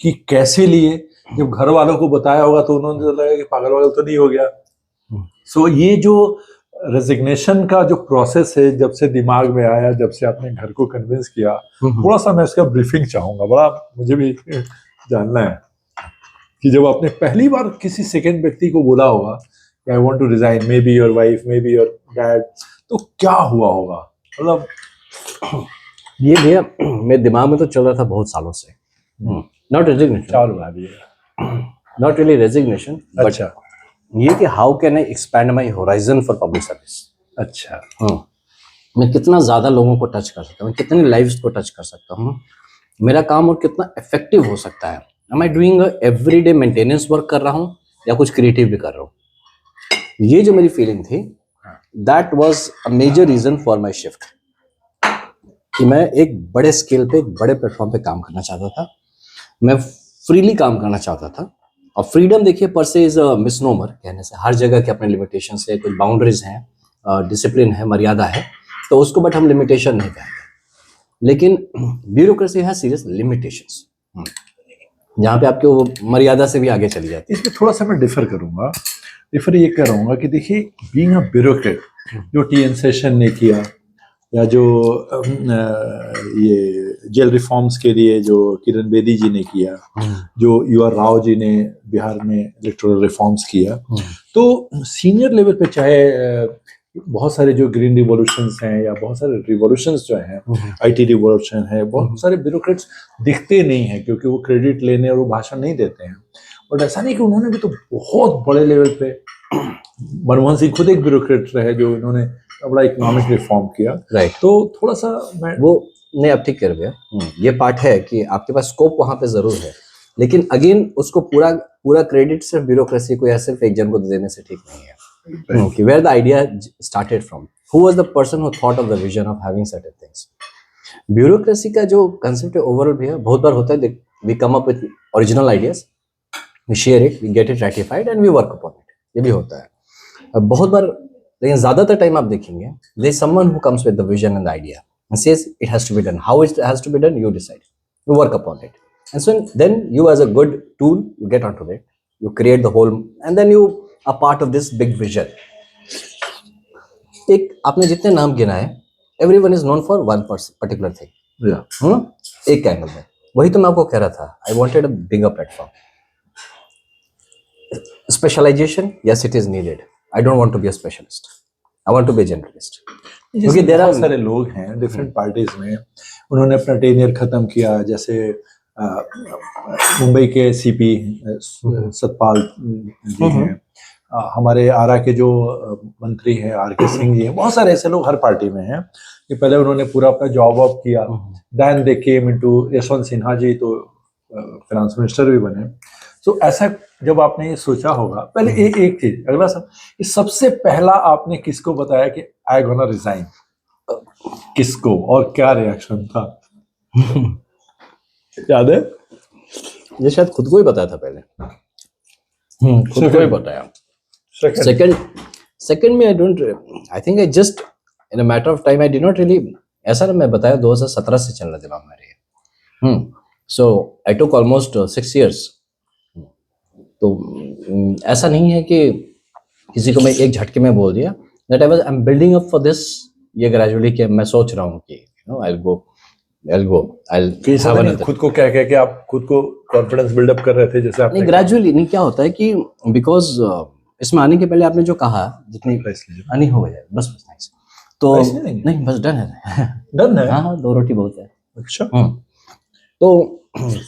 [SPEAKER 1] कि कैसे लिए? जब घर वालों को बताया होगा तो उन्होंने तो लगा कि पागल वागल तो नहीं हो गया। सो ये जो रेजिग्नेशन का जो प्रोसेस है, जब से दिमाग में आया, जब से आपने घर को कन्विंस किया, थोड़ा सा मैं इसका ब्रीफिंग चाहूंगा, बड़ा मुझे भी जानना है कि जब आपने पहली बार किसी सेकेंड व्यक्ति को बोला होगा I want to resign, maybe your wife, maybe your dad, तो क्या हुआ होगा? मतलब
[SPEAKER 2] ये भैया मेरे दिमाग में तो चल रहा था बहुत सालों से। Not resignation, not really resignation,
[SPEAKER 1] अच्छा,
[SPEAKER 2] ये कि how can I expand my horizon for public service.
[SPEAKER 1] अच्छा,
[SPEAKER 2] मैं कितना ज्यादा लोगों को टच कर सकता हूँ, कितनी लाइव्स को टच कर सकता हूँ, मेरा काम और कितना इफेक्टिव हो सकता है। Am I doing everyday maintenance work कर रहा हूँ या कुछ क्रिएटिव भी कर रहा हूँ? ये जो मेरी फीलिंग थी, that was a major reason for my shift, कि मैं एक बड़े स्केल पे, एक बड़े प्लेटफॉर्म पे काम करना चाहता था, मैं फ्रीली काम करना चाहता था। और फ्रीडम देखिए पर से इज अ मिसनोमर, कहने से हर जगह के अपने लिमिटेशंस है, कुछ बाउंड्रीज हैं, डिसिप्लिन है, मर्यादा है, तो उसको बट हम लिमिटेशन नहीं कहेंगे। लेकिन ब्यूरोक्रेसी है सीरियस लिमिटेशंस, जहाँ पे आपके वो मर्यादा से भी आगे चली जाती
[SPEAKER 1] इसमें थोड़ा सा मैं डिफर करूंगा। डिफर ये करूंगा कि देखिए, बीइंग अ ब्यूरोक्रेट, जो टीएन सेशन ने किया, या जो ये जेल रिफॉर्म्स के लिए जो किरण बेदी जी ने किया,
[SPEAKER 2] है।
[SPEAKER 1] जो यूआर राव जी ने बिहार में इलेक्टोरल रिफॉर्म्स किया, तो सीनियर लेवल पे चाहे बहुत सारे जो ग्रीन रिवॉल्यूशंस हैं या बहुत सारे रिवॉल्यूशंस जो हैं, आईटी रिवॉल्यूशन है, बहुत सारे ब्यूरोक्रेट्स दिखते नहीं हैं क्योंकि वो क्रेडिट लेने और वो भाषण नहीं देते हैं। बट ऐसा नहीं कि उन्होंने भी तो बहुत बड़े लेवल पे, मनमोहन सिंह खुद एक ब्यूरोक्रेट रहे जो इन्होंने बड़ा इकोनॉमिक रिफॉर्म किया।
[SPEAKER 2] राइट,
[SPEAKER 1] तो थोड़ा सा मैं
[SPEAKER 2] वो नहीं, आप ठीक कर रहे हो। ये पार्ट है कि आपके पास स्कोप वहां पे जरूर है, लेकिन अगेन उसको पूरा पूरा क्रेडिट सिर्फ ब्यूरोक्रेसी को या सिर्फ एक जन को देने से ठीक नहीं है। कि where the idea started from, who was the person who thought of the vision of having certain things. Bureaucracy का जो कंसेप्ट है ओवरऑल भी है, बहुत बार होता है, we come up with original ideas, we share it, we get it ratified and we work upon it, ये भी होता है। अब बहुत बार, लेकिन ज्यादातर टाइम आप देखेंगे there is someone who comes with the vision and the idea and says it has to be done. How it has to be done, you decide. You work upon it. And so then you as a good tool, you get onto it. You create the whole, and then you are part of this big vision. एक आपने जितने नाम गिनाए, everyone is known for one particular thing. एक एंगल में, वही तो मैं आपको कह रहा था, I wanted a bigger platform. Specialization, yes, it is needed. I don't want to be a specialist. I want to be a generalist.
[SPEAKER 1] क्योंकि बहुत सारे लोग हैं डिफरेंट पार्टीज में, उन्होंने अपना टेनियर खत्म किया, जैसे मुंबई के सीपी सतपाल जी हैं, हमारे आरा के जो मंत्री हैं आर.के. सिंह जी हैं, बहुत सारे ऐसे लोग हर पार्टी में हैं कि पहले उन्होंने पूरा अपना जॉब वॉब किया, then they came into, Yashwant Sinha ji तो फाइनेंस मिनिस्टर भी बने। तो ऐसा जब आपने ये सोचा होगा, पहले एक चीज, अगला सब, सबसे पहला आपने किसको बताया कि आई गोना रिजाइन, किसको और क्या रिएक्शन था? याद है?
[SPEAKER 2] ये शायद खुद को ही बताया था पहले, खुद को ही बताया। सेकंड में I think I just in a matter of time, I did not really, ऐसा ना मैं बताया 2017 से चल रहा दिमाग मेरे। सो आई टुक ऑलमोस्ट 6 years। तो ऐसा नहीं है कि किसी को मैं एक झटके में बोल दिया, that I am building up for this, ये ग्रेजुअली कि मैं सोच रहा हूँ कि I'll
[SPEAKER 1] खुद को क्या कि आप खुद को कॉन्फिडेंस बिल्डअप कर रहे थे, जैसे आपने
[SPEAKER 2] ग्रेजुअली नहीं, क्या होता है कि बिकॉज इसमें आने के पहले आपने जो कहा, जितनी नहीं हो गया, बस नाइस, तो नहीं बस डन है। हाँ, 2 रोटी बहुत है।
[SPEAKER 1] अच्छा।
[SPEAKER 2] तो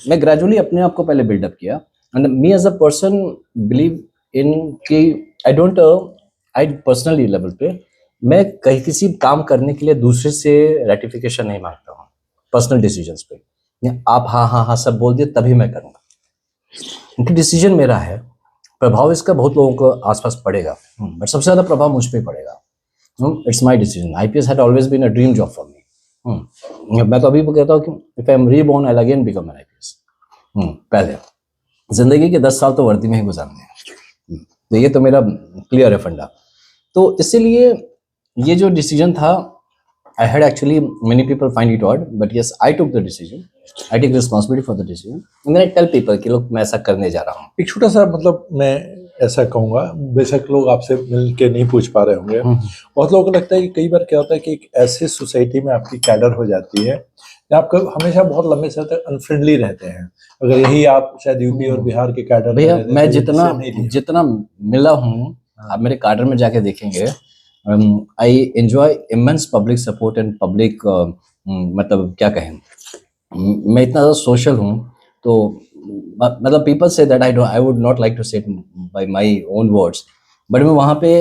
[SPEAKER 2] मैं ग्रेजुअली अपने आप को पहले बिल्डअप किया, and me as a person believe in कि आई पर्सनली लेवल पे मैं कहीं किसी काम करने के लिए दूसरे से रेटिफिकेशन नहीं मांगता हूँ पर्सनल डिसीजंस पे। आप हाँ सब बोल दिए तभी मैं करूँगा, क्योंकि डिसीजन मेरा है, प्रभाव इसका बहुत लोगों को आसपास पड़ेगा, बट सबसे ज़्यादा प्रभाव मुझ पे पड़ेगा। It's my decision. IPS had always been a dream job for me. मैं तो अभी कहता हूँ कि if I am reborn I will again become an IPS। पहले जिंदगी के 10 साल तो वर्दी में ही गुजारने हैं, तो ये तो मेरा क्लियर है फंडा। तो इसीलिए ये जो डिसीजन था, I had actually, many people find it odd, but yes, I took the decision. I take responsibility for the decision, and then I tell people कि लोग मैं ऐसा करने जा रहा हूँ।
[SPEAKER 1] एक छोटा सा, मतलब मैं ऐसा कहूँगा, बेशक लोग आपसे मिल के नहीं पूछ पा रहे होंगे, बहुत लोगों को लगता है कि कई बार क्या होता है कि एक ऐसे सोसाइटी में आपकी कैडर हो जाती है, आप हमेशा बहुत लंबे समय तक अनफ्रेंडली रहते हैं। अगर यही आप शायद यूपी और बिहार के कैडर,
[SPEAKER 2] भैया मैं जितना मिला हूँ, आप मेरे कैडर में जाके देखेंगे, I enjoy immense public support and public, मतलब क्या कहें, मैं इतना ज़्यादा सोशल हूँ, तो मतलब पीपल से that I would not like to say by my own words, but मैं वहाँ पे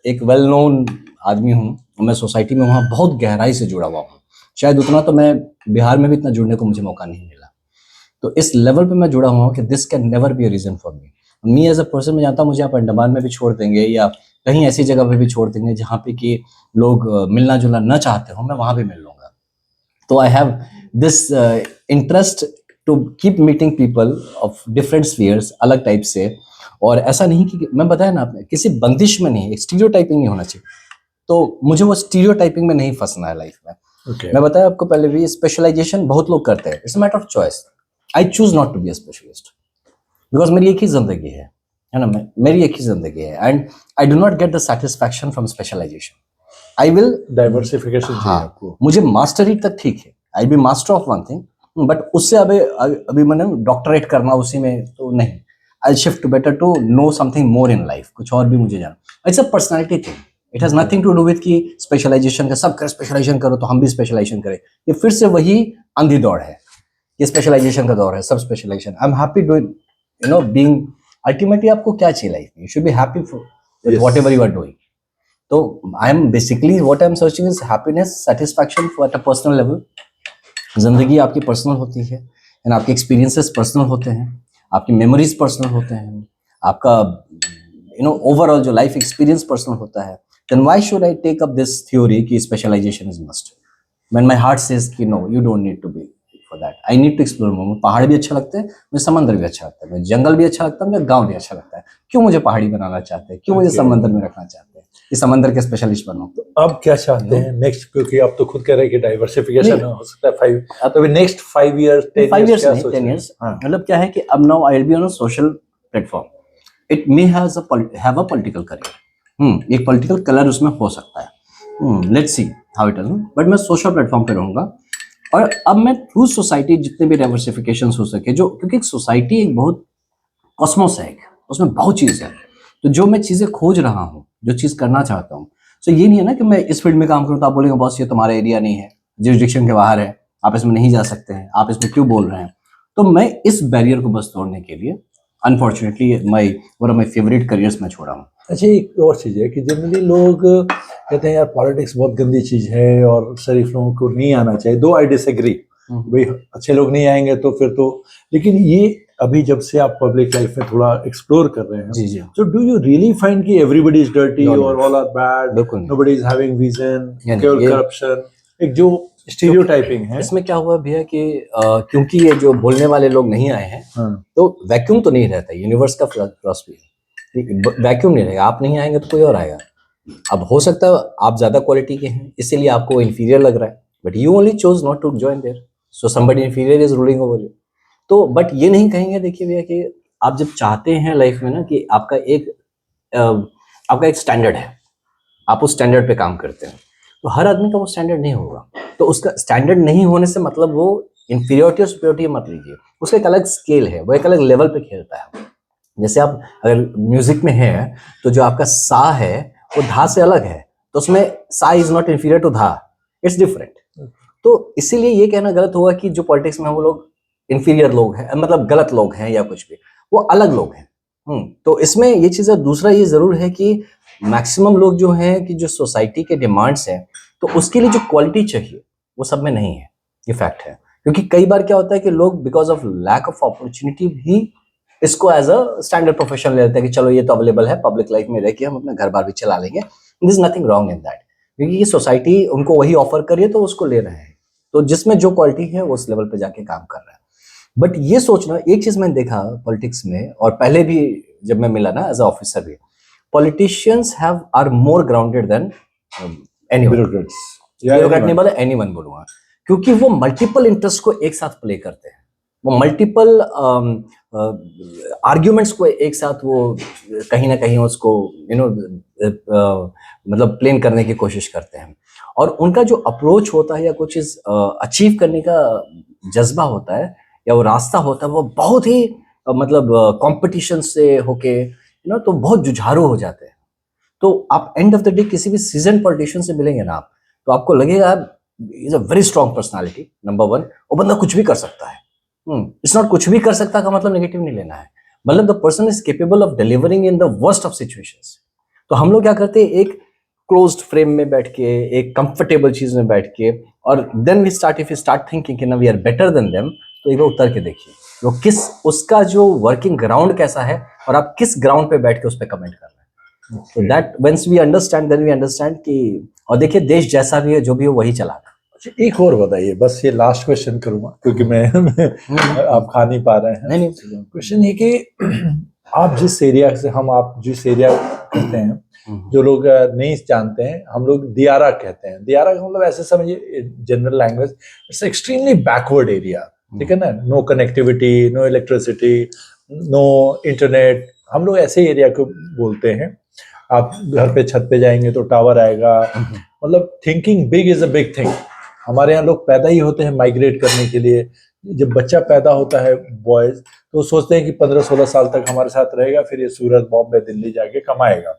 [SPEAKER 2] एक वेल नोन आदमी हूँ, मैं सोसाइटी में वहाँ बहुत गहराई से जुड़ा हुआ हूँ। शायद उतना तो मैं बिहार में भी इतना जुड़ने को मुझे मौका नहीं मिला, तो इस लेवल पे मैं जुड़ा हुआ हूँ कि this can never be a reason for me as a person. मैं जानता हूँ मुझे आप अंडमान में भी छोड़ देंगे या कहीं ऐसी जगह पे भी छोड़ देंगे जहाँ पे कि लोग मिलना जुलना न चाहते हो, मैं वहां भी मिल लूंगा। तो I have this interest to keep meeting people of different spheres, अलग टाइप से। और ऐसा नहीं कि मैं बताया ना, आपने किसी बंदिश में नहीं, एक स्टीरियोटाइपिंग नहीं होना चाहिए। तो मुझे वो स्टीरियोटाइपिंग में नहीं फंसना है लाइफ में।
[SPEAKER 1] Okay.
[SPEAKER 2] मैं बताया आपको पहले भी, स्पेशलाइजेशन बहुत लोग करते हैं, it's matter of choice. I choose not to be a specialist because मेरी एक ही जिंदगी है ना, मेरी एक ही जिंदगी है, and I do not get the satisfaction from specialisation. I will
[SPEAKER 1] diversification चाहिए
[SPEAKER 2] हाँ,
[SPEAKER 1] आपको।
[SPEAKER 2] मुझे मास्टरी तक ठीक है, I be master of one thing, but उससे अभी मैंने डॉक्टरेट करना उसी में तो नहीं। I shift better to know something more in life, कुछ और भी मुझे जाना। It's a personality thing, it has nothing to do with कि स्पेशलाइजेशन का सब कर स्पेशलाइजेशन करो तो हम भी स्पेशलाइजेशन करें। ये फिर से वही अंधी दौड़ है, ये स्पेशलाइजेशन का दौर है, सब specialisation. I'm happy doing, you know, being. Ultimately आपको क्या चाहिए लाइफ में? You should be happy with whatever you are doing. तो I'm basically what I'm searching is happiness, satisfaction for at a personal level. जिंदगी आपकी पर्सनल होती है, एंड आपके एक्सपीरियंसेस पर्सनल होते हैं, आपकी मेमोरीज पर्सनल होते हैं, आपका यू नो ओवरऑल जो लाइफ एक्सपीरियंस पर्सनल होता है। Then why should I take up this theory कि specialisation is must, when my heart says कि no, you don't need to be for that. I need to explore more. पहाड़ भी अच्छा लगते हैं मुझे, समंदर भी अच्छा लगता है मुझे, जंगल भी अच्छा लगता है मुझे, गाँव भी अच्छा लगता है। क्यों मुझे पहाड़ी बनाना चाहते हैं? क्यों मुझे समंदर में रखना चाहते हैं कि समंदर के स्पेशलिस्ट बनो?
[SPEAKER 1] तो अब क्या चाहते हैं नेक्स्ट? क्योंकि आप तो खुद कह रहे हैं कि डाइवर्सिफिकेशन
[SPEAKER 2] नहीं,
[SPEAKER 1] हो सकता है 5,
[SPEAKER 2] अब
[SPEAKER 1] तो नेक्स्ट 5 इयर्स 10
[SPEAKER 2] 5
[SPEAKER 1] इयर्स
[SPEAKER 2] इयर्स
[SPEAKER 1] क्या
[SPEAKER 2] नहीं,
[SPEAKER 1] सोच
[SPEAKER 2] 10
[SPEAKER 1] रहे हैं?
[SPEAKER 2] इयर्स। मतलब क्या है कि अब now I will be on a social platform, it may have a political career, एक पॉलिटिकल कलर उसमें हो सकता है, let's see how it is. But मैं सोशल प्लेटफॉर्म पे रहूंगा, और अब मैं थ्रू सोसाइटी जितने भी डाइवर्सिफिकेशन हो सके, जो क्योंकि एक सोसाइटी एक बहुत कॉस्मोस है, उसमें बहुत चीज़ है। तो जो मैं चीज़ें खोज रहा हूँ, जो चीज़ करना चाहता हूँ, तो ये नहीं है ना कि मैं इस फील्ड में काम करूँ तो आप बोलेंगे बॉस ये तुम्हारा एरिया नहीं है, जुरिडिक्शन के बाहर है, आप इसमें नहीं जा सकते हैं, आप इसमें क्यों बोल रहे हैं? तो मैं इस बैरियर को बस तोड़ने के लिए unfortunately one of my favourite careers में छोड़ा हूँ।
[SPEAKER 1] अच्छा, एक और चीज़ है कि जनरली लोग कहते हैं यार पॉलिटिक्स बहुत गंदी चीज़ है और शरीफ लोगों को नहीं आना चाहिए। दो आई डिसएग्री, भाई अच्छे लोग नहीं आएंगे तो फिर तो, लेकिन ये अभी जब से आप पब्लिक लाइफ में थोड़ा एक्सप्लोर कर रहे हैं,
[SPEAKER 2] जी जी,
[SPEAKER 1] तो डू यू रियली फाइंड कि everybody is dirty
[SPEAKER 2] No, no.
[SPEAKER 1] और ऑल आर बैड,
[SPEAKER 2] बिल्कुल नहीं।
[SPEAKER 1] नोबडी इज हैविंग विजन,
[SPEAKER 2] नहीं,
[SPEAKER 1] केवल
[SPEAKER 2] ये-
[SPEAKER 1] करप्शन, एक जो स्टीरियोटाइपिंग है?
[SPEAKER 2] इसमें क्या हुआ भैया कि क्योंकि ये जो बोलने वाले लोग नहीं आए हैं,
[SPEAKER 1] हाँ,
[SPEAKER 2] तो वैक्यूम तो नहीं रहता, यूनिवर्स का फिलॉसफी है, वैक्यूम नहीं रहेगा। आप नहीं आएंगे तो कोई और आएगा। अब हो सकता है आप ज्यादा क्वालिटी के हैं इसीलिए आपको इंफीरियर लग रहा है, but you only chose not to join there, so somebody inferior is ruling over you. तो बट ये नहीं कहेंगे, देखिए भैया कि आप जब चाहते हैं लाइफ में ना कि आपका एक स्टैंडर्ड है, आप उस स्टैंडर्ड पे काम करते हैं, तो हर आदमी का वो स्टैंडर्ड नहीं होगा। तो उसका स्टैंडर्ड नहीं होने से मतलब वो इंफीरियोरिटी और सुपीरियोरिटी मत लीजिए, उसका एक अलग स्केल है, वो एक अलग लेवल पे खेलता है। जैसे आप अगर म्यूजिक में है तो जो आपका सा है वो धा से अलग है, तो उसमें सा इज नॉट इंफीरियर टू धा, इट्स डिफरेंट। तो इसीलिए ये कहना गलत होगा कि जो पॉलिटिक्स में वो लोग इंफीरियर लोग हैं, मतलब गलत लोग हैं या कुछ भी, वो अलग लोग हैं। तो इसमें ये चीज़ है। दूसरा ये जरूर है कि मैक्सिमम लोग जो हैं कि जो सोसाइटी के डिमांड्स हैं, तो उसके लिए जो क्वालिटी चाहिए वो सब में नहीं है, ये फैक्ट है। क्योंकि कई बार क्या होता है कि लोग because of lack of opportunity भी इसको एज अ स्टैंडर्ड प्रोफेशन ले लेते हैं कि चलो ये तो अवेलेबल है, पब्लिक लाइफ में रह के हम अपना घर बार भी चला लेंगे, this is nothing wrong in that, क्योंकि ये सोसाइटी उनको वही ऑफर करिए तो उसको ले रहे हैं। तो जिसमें जो क्वालिटी है वो उस लेवल पे जाके काम कर रहा है। बट ये सोचना, एक चीज मैंने देखा पॉलिटिक्स में, और पहले भी जब मैं मिला ना एज अ ऑफिसर भी, politicians have are more grounded than anyone.
[SPEAKER 1] Bureaucrats,
[SPEAKER 2] bureaucrat नहीं बोला, एनीवन बोलूंगा, क्योंकि वो मल्टीपल इंटरेस्ट को एक साथ प्ले करते हैं, वो मल्टीपल आर्ग्यूमेंट्स को एक साथ वो कहीं ना कहीं उसको मतलब प्लेन करने की कोशिश करते हैं। और उनका जो अप्रोच होता है या कुछ चीज अचीव करने का जज्बा होता है या वो रास्ता होता है, वो बहुत ही मतलब कंपटीशन से होके तो बहुत जुझारू हो जाते हैं। तो आप एंड ऑफ द डे किसी भी सीजन पॉलिटिशियन से मिलेंगे ना आप, तो आपको लगेगा is a very strong personality, number one. वो बंदा कुछ भी कर सकता है। इट्स नॉट कुछ भी कर सकता का मतलब नेगेटिव नहीं लेना है, मतलब the person is capable of delivering in the worst of situations. तो हम लोग क्या करते हैं, एक क्लोज्ड फ्रेम में बैठ के, एक कंफर्टेबल चीज में बैठ के, और then we start, if we start thinking कि ना we are better than them, तो एक बार उतर के देखिए वो किस, उसका जो वर्किंग ग्राउंड कैसा है और आप किस ग्राउंड पे बैठ के उस पर कमेंट कर रहे हैं। तो that once we understand then we understand कि, और देखिए देश जैसा भी है जो भी है वही चलाना।
[SPEAKER 1] अच्छा, एक और बताइए, बस ये लास्ट क्वेश्चन करूंगा क्योंकि मैं आप खा नहीं पा रहे हैं।
[SPEAKER 2] नहीं नहीं,
[SPEAKER 1] क्वेश्चन ये कि आप जिस एरिया से, आप जिस एरिया कहते हैं, जो लोग नहीं जानते हैं, हम लोग दियारा कहते हैं। दियारा का मतलब ऐसे समझिए general language, it's extremely backward area, ठीक है ना। No connectivity, no electricity, no internet, हम लोग ऐसे एरिया को बोलते हैं। आप घर पे छत पे जाएंगे तो टावर आएगा, मतलब thinking big is a big thing. हमारे यहाँ लोग पैदा ही होते हैं माइग्रेट करने के लिए। जब बच्चा पैदा होता है बॉयज, तो सोचते हैं कि 15-16 साल तक हमारे साथ रहेगा, फिर ये सूरत, बॉम्बे, दिल्ली जाके कमाएगा।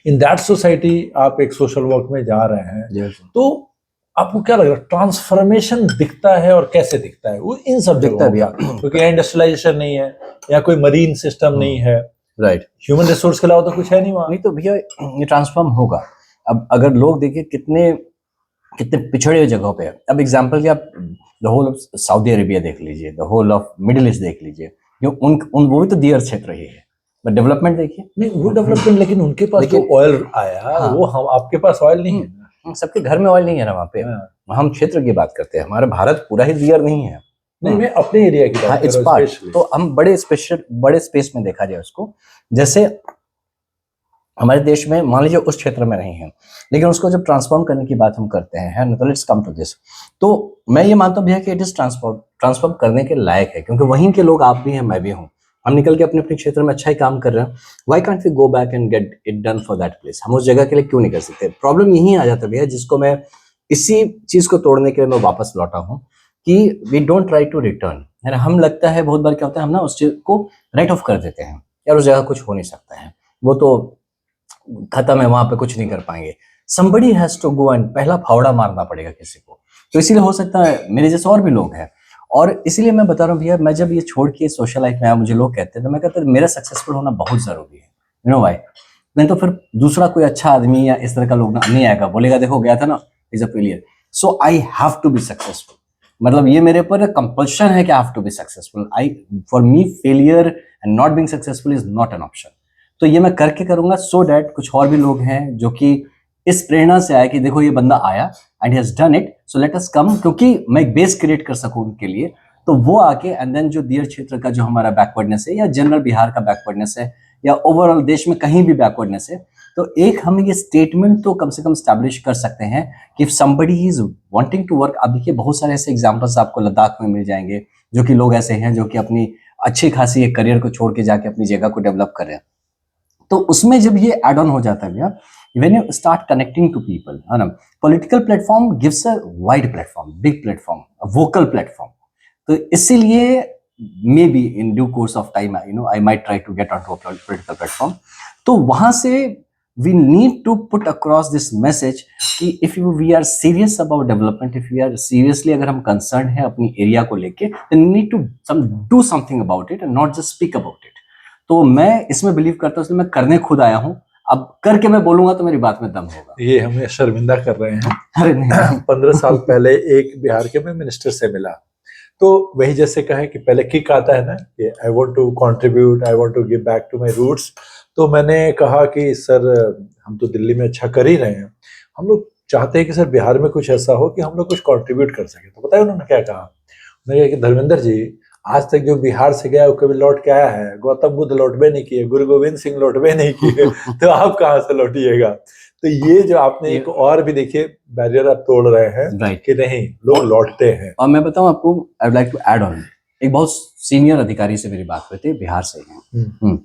[SPEAKER 1] इन दैट सोसाइटी आप एक सोशल वर्क में जा रहे हैं, तो आपको क्या लग रहा है ट्रांसफॉर्मेशन दिखता है, और कैसे दिखता है वो इन सब
[SPEAKER 2] दिखता
[SPEAKER 1] जगहों का? क्योंकि इंडस्ट्रियलाइजेशन नहीं है, या कोई मरीन सिस्टम नहीं है,
[SPEAKER 2] राइट,
[SPEAKER 1] ह्यूमन रिसोर्स के अलावा तो कुछ है नहीं वहाँ।
[SPEAKER 2] नहीं तो भैया ये ट्रांसफॉर्म होगा। अब अगर लोग देखिए कितने कितने पिछड़े हुए जगहों पे है। अब एग्जांपल कि आप the whole of Saudi Arabia देख लीजिए, the whole of Middle East देख लीजिए, जो उन वो भी तो दियर क्षेत्र ही है, बट डेवलपमेंट देखिए।
[SPEAKER 1] नहीं वो डेवलपमेंट, लेकिन उनके पास जो ऑयल आया,
[SPEAKER 2] हाँ,
[SPEAKER 1] वो हम, आपके पास ऑयल नहीं है।
[SPEAKER 2] सबके घर में ऑयल नहीं है ना वहाँ पे। हम क्षेत्र की बात करते हैं, हमारा भारत पूरा ही दियर नहीं है।
[SPEAKER 1] नहीं, मैं अपने एरिया की बात कर रहा हूँ स्पेशली।
[SPEAKER 2] तो हम बड़े स्पेस में देखा जाए उसको, जैसे हमारे देश में मान लीजिए उस क्षेत्र में नहीं है, लेकिन उसको जब ट्रांसफॉर्म करने की बात हम करते हैं तो लेट्स कम टू दिस। तो मैं ये मानता हूँ भैया कि इट इज ट्रांसफॉर्म करने के लायक है, क्योंकि वहीं के लोग, आप भी हैं मैं भी हूँ, हम निकल के अपने अपने क्षेत्र में अच्छा ही काम कर रहे हैं। Why can't we go back and get it done for that place? हम उस जगह के लिए क्यों नहीं कर सकते? प्रॉब्लम यही आ जाता है भैया, जिसको मैं इसी चीज को तोड़ने के लिए मैं वापस लौटा हूँ कि we don't try to return, है ना। हम लगता है बहुत बार क्या होता है, हम ना उस चीज को राइट ऑफ कर देते हैं, यार उस जगह कुछ हो नहीं सकता है, वो तो खत्म है, वहां पे कुछ नहीं कर पाएंगे। somebody has to go and पहला फावड़ा मारना पड़ेगा किसी को। तो इसीलिए हो सकता है मेरे जैसे और भी लोग हैं, और इसीलिए मैं बता रहा हूँ भैया, मैं जब ये छोड़ के सोशल लाइफ में आया, मुझे लोग कहते हैं, तो मैं कहता हूँ मेरा सक्सेसफुल होना बहुत जरूरी है, यू नो व्हाई। नहीं तो फिर दूसरा कोई अच्छा आदमी या इस तरह का लोग नहीं आएगा, बोलेगा देखो गया था ना, is a failure, so I have to be successful. मतलब ये मेरे पर कंपल्शन है कि I have to be successful. For me failure and not being successful is not an option. तो ये मैं करके करूंगा, सो डैट कुछ और भी लोग हैं जो कि इस प्रेरणा से आए कि देखो ये बंदा आया and he has done it, so let us come, क्योंकि मैं एक बेस क्रिएट कर सकूं उनके लिए। तो वो आके एंड देन जो दियर क्षेत्र का जो हमारा बैकवर्डनेस है, या जनरल बिहार का बैकवर्डनेस है, या ओवरऑल देश में कहीं भी बैकवर्डनेस है, तो एक हम ये स्टेटमेंट तो कम से कम स्टैब्लिश कर सकते हैं कि if somebody is wanting to work. अब देखिए बहुत सारे ऐसे एग्जांपल्स आपको लद्दाख में मिल जाएंगे, जो कि लोग ऐसे हैं जो कि अपनी अच्छी खासी एक करियर को छोड़ के जाके अपनी जगह को डेवलप कर रहे हैं। तो उसमें जब ये एड ऑन हो जाता है भैया, when you start connecting to people, है ना, political platform gives a wide platform, big platform, vocal platform. तो इसीलिए maybe in due course of time I might try to get on to a political platform. तो वहां से we need to put across this message कि if we are serious about development, if we are seriously, अगर हम कंसर्न है अपनी एरिया को लेके, then we need to do something about it and not just speak about it. तो मैं इसमें बिलीव करता हूँ, इसलिए मैं करने खुद आया हूँ। अब करके मैं बोलूंगा तो मेरी बात में दम होगा।
[SPEAKER 1] ये हमें शर्मिंदा कर रहे हैं।
[SPEAKER 2] अरे नहीं
[SPEAKER 1] 15 साल पहले एक बिहार के मैं मिनिस्टर से मिला, तो वही जैसे कहे कि पहले किक आता है ना कि I want to contribute, I want to give back to my roots. तो मैंने कहा कि सर हम तो दिल्ली में अच्छा कर ही रहे हैं, हम लोग चाहते हैं कि सर बिहार में कुछ ऐसा हो कि हम लोग कुछ कंट्रीब्यूट कर सके। तो बताया उन्होंने क्या कहा, उन्होंने कहा कि धर्मेंद्र जी, आज तक जो बिहार से गया वो कभी लौट के आया है? गौतम बुद्ध लौटबे नहीं किए, गुरु गोविंद सिंह लौटबे नहीं किए, तो आप कहाँ से लौटिएगा? तो ये जो आपने एक और भी देखिए बैरियर आप तोड़ रहे हैं,
[SPEAKER 2] राइट,
[SPEAKER 1] कि नहीं लोग लौटते हैं।
[SPEAKER 2] और मैं बताऊं आपको, I would like to add on, एक बहुत सीनियर अधिकारी से मेरी बात हुई थी, बिहार से हैं।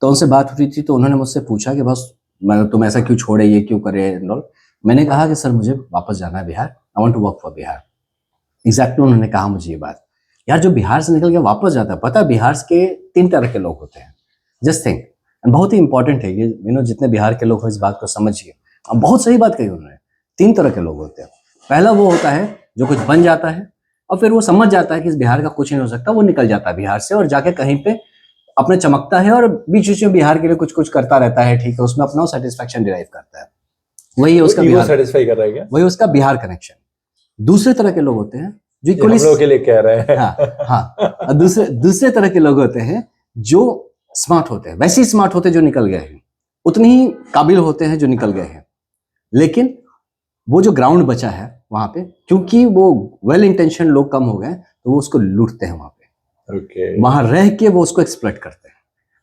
[SPEAKER 2] तो उनसे बात हुई थी, तो उन्होंने मुझसे पूछा कि बस तुम ऐसा क्यों छोड़े, ये क्यों करे। मैंने कहा कि सर मुझे वापस जाना है Bihar, I want to work for Bihar. Exactly उन्होंने कहा मुझे ये बात। यार जो बिहार से निकल के वापस जाता है, पता है बिहार के 3 तरह के लोग होते हैं, जस्ट थिंक, बहुत ही इंपॉर्टेंट है ये, जितने बिहार के लोग हो इस बात को समझिए। अब बहुत सही बात कही उन्होंने, 3 तरह के लोग होते हैं। पहला वो होता है जो कुछ बन जाता है और फिर वो समझ जाता है कि इस बिहार का कुछ नहीं हो सकता, वो निकल जाता है बिहार से और जाके कहीं पे अपने चमकता है और बीच बीच में बिहार के लिए कुछ कुछ करता रहता है, ठीक है, उसमें अपना सेटिस्फेक्शन डिराइव करता है, वही उसका बिहार
[SPEAKER 1] सेटिस्फाई कर रहा है क्या?
[SPEAKER 2] वही उसका बिहार कनेक्शन। दूसरे तरह के लोग होते हैं जो
[SPEAKER 1] हम लोग के लिए कह रहे हैं।
[SPEAKER 2] हाँ, दूसरे तरह के लोग होते हैं जो स्मार्ट होते हैं, वैसे ही स्मार्ट होते हैं जो निकल गए हैं, उतने ही काबिल होते हैं जो निकल गए हैं, लेकिन वो जो ग्राउंड बचा है वहां पे, क्योंकि वो वेल इंटेंशन लोग कम हो गए तो वो उसको लूटते हैं वहां पे।
[SPEAKER 1] ओके।
[SPEAKER 2] वहां रह के वो उसको एक्सप्लॉइट करते हैं।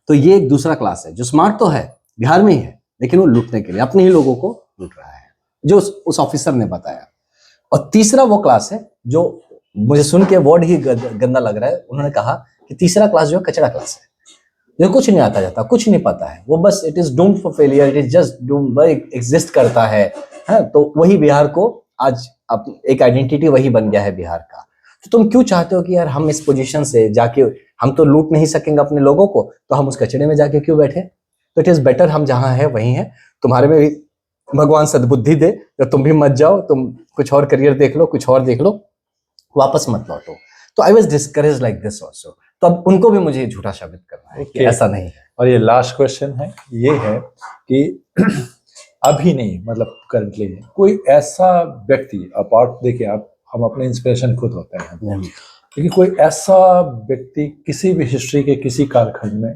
[SPEAKER 2] तो ये एक दूसरा क्लास है जो स्मार्ट तो है, बिहार में ही है, लेकिन वो लूटने के लिए अपने ही लोगों को लूट रहा है, जो उस ऑफिसर ने बताया। और तीसरा वो क्लास है जो मुझे सुन के वर्ड ही गंदा लग रहा है, उन्होंने कहा कि तीसरा क्लास जो है कचरा क्लास है, जो कुछ नहीं आता जाता, कुछ नहीं पता है, वो बस it is doomed for failure, it is just doomed, exist करता है। तो वही बिहार को आज एक आइडेंटिटी वही बन गया है बिहार का। तो तुम क्यों चाहते हो कि यार हम इस पोजीशन से जाके, हम तो लूट नहीं सकेंगे अपने लोगों को, तो हम उस कचरे में जाके क्यों बैठे? तो इट इज बेटर हम जहां है वहीं है। तुम्हारे में भी भगवान सद्बुद्धि दे, तो तुम भी मत जाओ, तुम कुछ और करियर देख लो, कुछ और देख लो, वापस मत लौटो। तो I was discourage like this also. तो अब उनको भी मुझे झूठा साबित करना है कि ऐसा नहीं है।
[SPEAKER 1] और ये लास्ट क्वेश्चन है, ये है कि अभी नहीं, मतलब करंटली कोई ऐसा व्यक्ति, अपार्ट देखिए आप, हम अपने इंस्पिरेशन खुद होते हैं, क्योंकि कोई ऐसा व्यक्ति किसी भी हिस्ट्री के किसी कालखंड में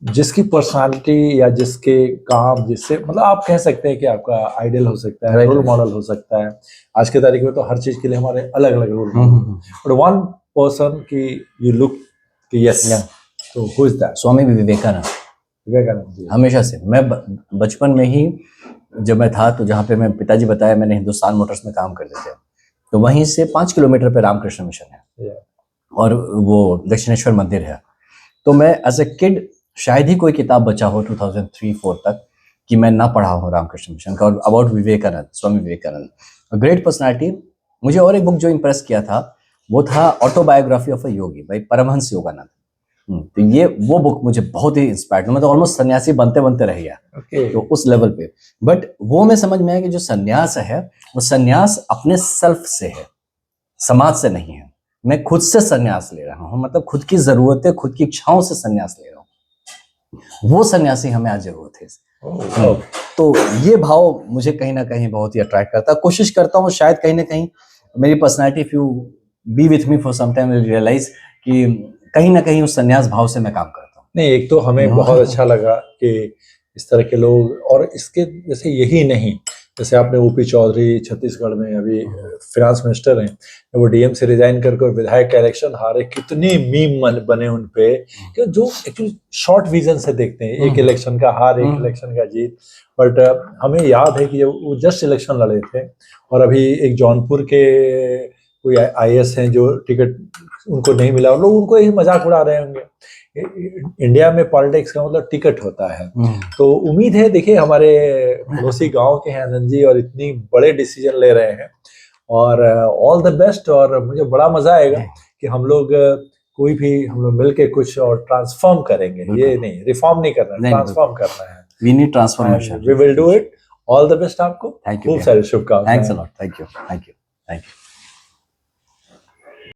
[SPEAKER 1] जिसकी पर्सनालिटी या जिसके काम, जिससे मतलब आप कह सकते हैं कि आपका आइडियल हो सकता है, रोल मॉडल हो सकता है। आज के तारीख में तो हर चीज के लिए हमारे अलग अलग role model, but one person की यू लुक कि यस, तो who is that?
[SPEAKER 2] Swami Vivekananda.
[SPEAKER 1] Vivekananda ji.
[SPEAKER 2] हमेशा से मैं बचपन में ही जब मैं था, तो जहाँ पे मैं पिताजी बताया मैंने हिंदुस्तान मोटर्स में काम करते थे, तो वहीं से 5 किलोमीटर पे रामकृष्ण मिशन है और वो दक्षिणेश्वर मंदिर है। तो मैं एज ए किड शायद ही कोई किताब बचा हो 2003-4 तक कि मैं ना पढ़ा हूँ रामकृष्ण मिशन का, और about Vivekananda, Swami Vivekananda, great personality. मुझे और एक बुक जो इम्प्रेस किया था वो था Autobiography of a Yogi by Paramahansa Yogananda. तो ये वो बुक मुझे बहुत ही इंस्पायर्ड, मैं तो ऑलमोस्ट सन्यासी बनते बनते रह गया। तो उस लेवल पे, बट वो मैं समझ में आया कि जो सन्यास है वो सन्यास अपने सेल्फ से है, समाज से नहीं है। मैं खुद से सन्यास ले रहा हूँ, मतलब खुद की जरूरतें, खुद की इच्छाओं से सन्यास ले रहा हूँ। वो सन्यासी हमें आज जरूरत है। तो ये भाव मुझे कहीं ना कहीं बहुत ही अट्रैक्ट करता है। कोशिश करता हूँ शायद कहीं ना कहीं मेरी personality, if you be with me for some time, you realise कि कहीं ना कहीं उस सन्यास भाव से मैं काम करता हूँ।
[SPEAKER 1] नहीं, एक तो हमें बहुत अच्छा लगा कि इस तरह के लोग, और इसके जैसे यही नहीं, जैसे आपने ओपी चौधरी छत्तीसगढ़ में अभी फिनांस मिनिस्टर हैं, वो डीएम से रिजाइन करके विधायक का इलेक्शन हारे, कितने मीम बने उन पे, कि जो एक्चुअली शॉर्ट विजन से देखते हैं, एक इलेक्शन का हार, एक इलेक्शन का जीत। बट हमें याद है कि जब वो जस्ट इलेक्शन लड़े थे, और अभी एक जौनपुर के कोई आईएएस हैं जो टिकट उनको नहीं मिला, और लोग उनको यही मजाक उड़ा रहे होंगे। इंडिया में पॉलिटिक्स का मतलब टिकट होता है। तो उम्मीद है, देखिए हमारे पड़ोसी गांव के हैं आनंद जी, और इतनी बड़े डिसीजन ले रहे हैं, और ऑल द बेस्ट। और मुझे बड़ा मजा आएगा कि हम लोग कोई भी, हम लोग मिलके कुछ और ट्रांसफॉर्म करेंगे। ये नहीं, रिफॉर्म नहीं करना, ट्रांसफॉर्म करना है।
[SPEAKER 2] We need transformation,
[SPEAKER 1] we will do it. All the best आपको,
[SPEAKER 2] थैंक यू,
[SPEAKER 1] खूब सारी शुभकामनाएं।
[SPEAKER 2] Thanks a lot, thank you, thank you, thank you.